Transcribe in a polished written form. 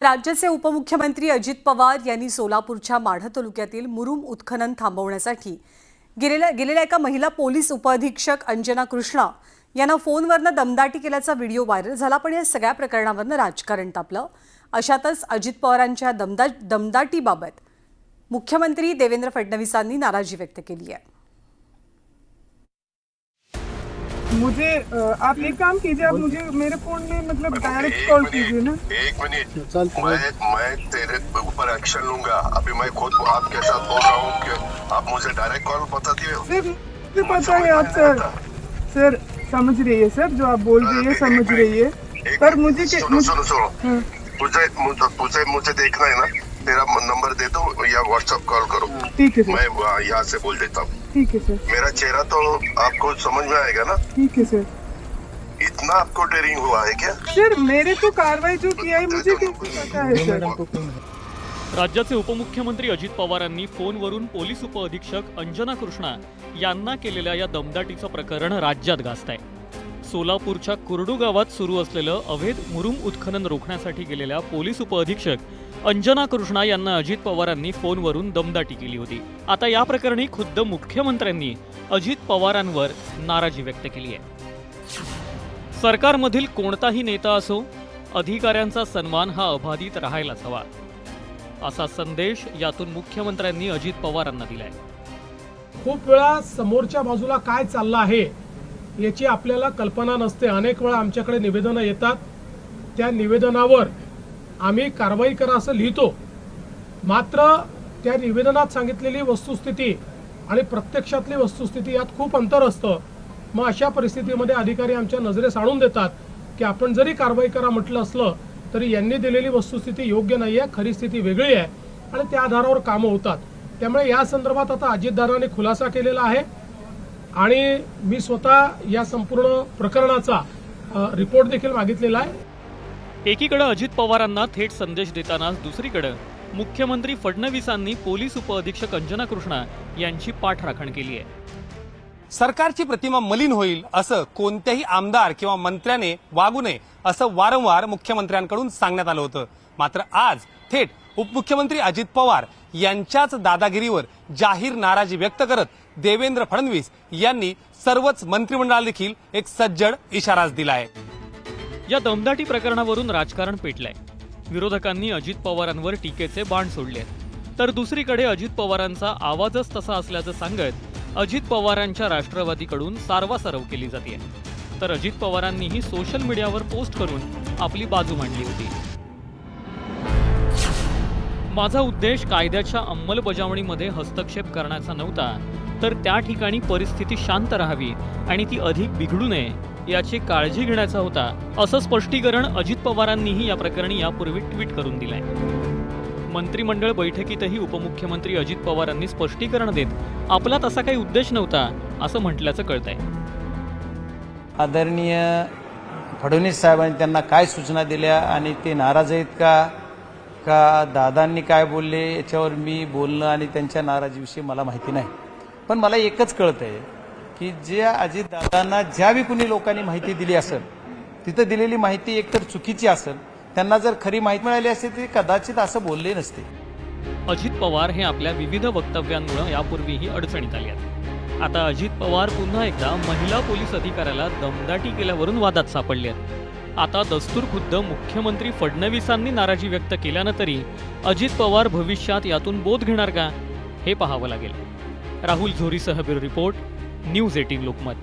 राज्याचे उपमुख्यमंत्री अजित पवार यांनी सोलापूरच्या माढा तालुक्यातील मुरुम उत्खनन थांबवण्यासाठी गेलेल्या एका महिला पोलीस उपअधीक्षक अंजना कृष्णा यांना फोनवरनं दमदाटी केल्याचा व्हिडिओ व्हायरल झाला। पण या सगळ्या प्रकरणावरनं राजकारण तापलं। अशातच अजित पवारांच्या दमदाटीबाबत मुख्यमंत्री देवेंद्र फडणवीसांनी नाराजी व्यक्त केली आहे। मुझे आप एक काम कीजिए, आप मुझे मेरे फोन में मतलब डायरेक्ट कॉल कीजिए ना। एक मिनट, मैं तेरे ऊपर एक्शन लूंगा। अभी मैं खुद आपके साथ बोल रहा हूँ कि आप मुझे डायरेक्ट कॉल बता दिए। सर मुझे पता है आप सर समझ रही है सर, जो आप बोल रही है समझ रही है, पर मुझे सुनो मुझे देखना है ना, तेरा नंबर दे दो या व्हाट्सएप कॉल करो। ठीक है सर, मैं यहाँ से बोल देता हूँ। ठीक है सर, मेरा चेहरा तो आपको समझ में आएगा ना। ठीक है सर। इतना आपको डेयरिंग हुआ है क्या? सर मेरे तो कार्रवाई जो किया है मुझे पता है सर। राज्याचे उपमुख्यमंत्री अजित पवारांनी फोनवरून पोलीस उपअधीक्षक अंजना कृष्णा यांना केलेल्या या दमदाटीचं प्रकरण राज्यात गाजतंय। सोलापूरच्या कुरडू गावात सुरू असलेलं अवैध मुरुम उत्खनन रोखण्यासाठी गेलेल्या पोलीस उपअधीक्षक अंजना कृष्णा यांना अजित पवारांनी फोनवरून दमदाटी केली होती। आता या प्रकरणी खुद्द मुख्यमंत्र्यांनी अजित पवारांवर नाराजी व्यक्त केली आहे। सरकारमधील कोणताही नेता असो, अधिकाऱ्यांचा सन्मान हा अबाधित राहायलाच हवा, असा संदेश यातून मुख्यमंत्र्यांनी अजित पवारांना दिलाय। खूप वेळा समोरच्या बाजूला काय चाललं आहे याची आपल्याला कल्पना नसते। अनेक वेळा आमच्याकडे निवेदनं येतात, त्या निवेदनावर आम्ही कारवाई करा असं लिहितो, मात्र त्या निवेदनात सांगितलेली वस्तुस्थिती आणि प्रत्यक्षातली वस्तुस्थिती यात खूप अंतर असतं। मग अशा परिस्थितीमध्ये अधिकारी आमच्या नजरेस आणून देतात की आपण जरी कारवाई करा म्हटलं असलं तरी यांनी दिलेली वस्तुस्थिती योग्य नाही आहे, खरी स्थिती वेगळी आहे आणि त्या आधारावर कामं होतात। त्यामुळे या संदर्भात आता अजितदादांनी खुलासा केलेला आहे आणि मी स्वतः या संपूर्ण प्रकरणाचा रिपोर्ट देखील मागितलेला आहे। एकीकडे अजित पवारांना थेट संदेश देतानाच दुसरीकडे मुख्यमंत्री फडणवीसांनी पोलीस उपअधीक्षक अंजना कृष्णा यांची पाठराखण केली आहे। सरकारची प्रतिमा मलिन होईल असं कोणत्याही आमदार किंवा मंत्र्याने वागू नये असं वारंवार मुख्यमंत्र्यांकडून सांगण्यात आलं होतं। मात्र आज थेट उपमुख्यमंत्री अजित पवार यांच्याच दादागिरीवर जाहीर नाराजी व्यक्त करत देवेंद्र फडणवीस यांनी सर्वच मंत्रिमंडळाला देखील एक सज्जड इशाराच दिलाय। या दमदाटी प्रकरणावरून राजकारण पेटलंय। विरोधकांनी अजित पवारांवर टीकेचे बाण सोडले, तर दुसरीकडे अजित पवारांचा आवाजच तसा असल्याचं सांगत अजित पवारांच्या राष्ट्रवादीकडून सारवासारव केली जाते। तर अजित पवारांनीही सोशल मीडियावर पोस्ट करून आपली बाजू मांडली होती। माझा उद्देश कायद्याच्या अंमलबजावणीमध्ये हस्तक्षेप करण्याचा नव्हता, तर त्या ठिकाणी परिस्थिती शांत राहावी आणि ती अधिक बिघडू नये याची काळजी घेण्याचा होता, असं स्पष्टीकरण अजित पवारांनीही या प्रकरणी यापूर्वी ट्विट करून दिलंय। मंत्रिमंडळ बैठकीतही उपमुख्यमंत्री अजित पवारांनी स्पष्टीकरण देत आपला तसा काही उद्देश नव्हता असं म्हटल्याचं कळतंय। आदरणीय फडणवीस साहेबांनी त्यांना काय सूचना दिल्या आणि ते नाराज आहेत का दादांनी काय बोलले याच्यावर मी बोलणं आणि त्यांच्या नाराजीविषयी मला माहिती नाही। पण मला एकच कळतंय की ज्या अजितदादांना ज्यावेळी कुणी लोकांनी माहिती दिली असेल तिथं दिलेली माहिती एकतर चुकीची असेल, त्यांना जर खरी माहिती मिळाली असेल तर कदाचित असं बोलले नसते। अजित पवार हे आपल्या विविध वक्तव्यांमुळे यापूर्वीही अडचणीत आले आहेत। आता अजित पवार पुन्हा एकदा महिला पोलीस अधिकाऱ्याला दमदाटी केल्यावरून वादात सापडले आहेत। आता दस्तूर खुद्द मुख्यमंत्री फडणवीसांनी नाराजी व्यक्त केल्यानं तरी अजित पवार भविष्यात यातून बोध घेणार का हे पाहावं लागेल। राहुल झोरीसह ब्युरो रिपोर्ट, न्यूज 18 लोकमत।